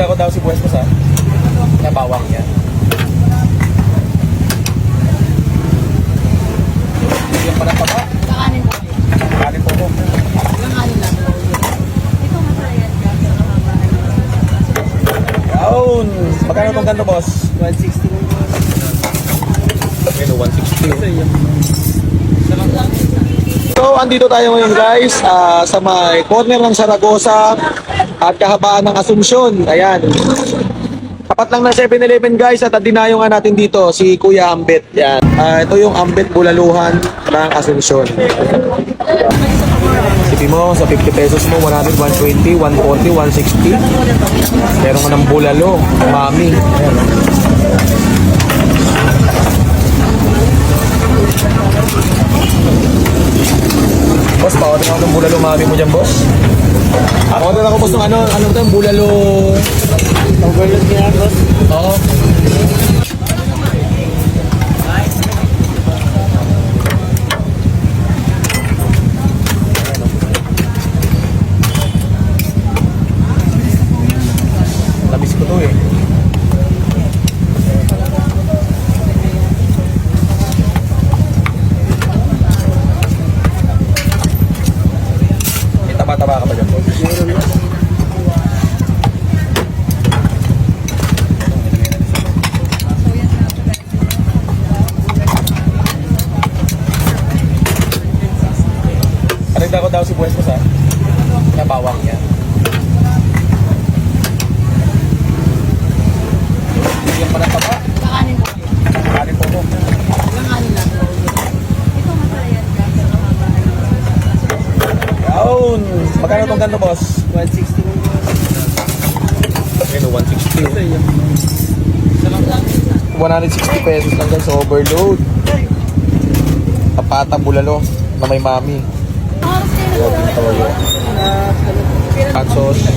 Paligda ko daw si Buwes sa bawang niya. Yung pa ng taba. Kakanin po. Kanin po ko. Kakanin lang. Ito masaya. Yawn! Magkano itong ganito, boss? 160 lang. Ano, 160. So, andito tayo ngayon guys sa may corner ng Zaragoza at kahabaan ng Asuncion. Ayan. Tapat lang ng 7-Eleven guys at dinayo nga natin dito si Kuya Ambet. Yan. Ito yung Ambet Bulaluhan ng Asuncion. Sipi mo, sa 50 pesos mo, 100, 120, 140, 160. Meron ka ng bulalo, mami. Ayan. Boss, pa-order ako ng bulalo mami mo dyan, boss. Order ako, boss, ng ano ito, bulalo... Overload niya, boss. Oo. Labis ko to eh. May taba-taba ka ba dyan, boss? Paligda ko daw si Buwes sa bawang niya. Yung pa ng taba. Kakanin po. Kanin po ko. Kakanin lang. Ito masaya. Yawn! Magkano itong ganito, boss? 160 lang. Ano, 160. 160 pesos lang guys sa overload. Papata bulalo na may mami. Hot sauce.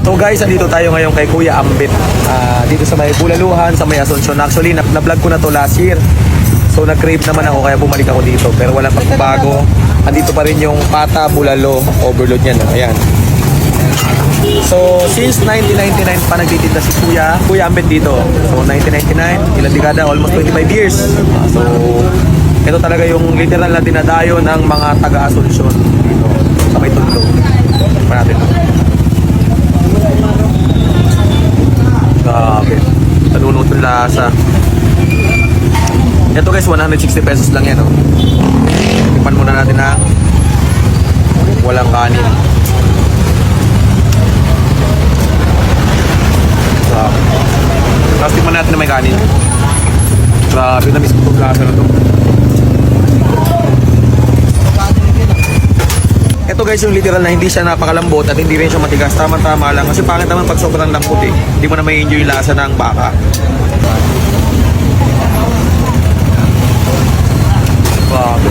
So guys, andito tayo ngayon kay Kuya Ambet. Dito sa may Bulaluhan, sa may Asuncion. Actually, na-vlog ko na to last year. So nag-crave naman ako kaya bumalik ako dito. Pero wala pang bago. Andito pa rin yung pata, bulalo, overload niyan. Ayan. So since 1999 pa nagtitinda si Kuya Ambet dito. So 1999, ilang dekada, almost 25 years. So ito talaga yung literal na dinadayo ng mga taga-Asuncion dito sa may Tondo. Pa natin. Grabe. Nalunod ng lasa. Ito guys, 160 pesos lang yan. Oh. Tikman muna natin na walang kanin. Grabe. Tapos tikman natin na may kanin. Grabe, na-miss ko itong lasa na ito. Ito guys, yung literal na hindi siya napakalambot at hindi rin siya matigas. Tama-tama lang. Kasi pangit naman pag sobrang lambot eh. Hindi mo na may enjoy yung lasa ng baka. Grabe.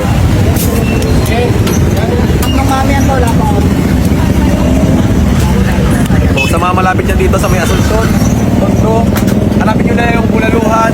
Ang mami yan po lang po. So, sa mga malapit yan dito sa may Asuncion, Tondo, hanapin nyo na yung Bulaluhan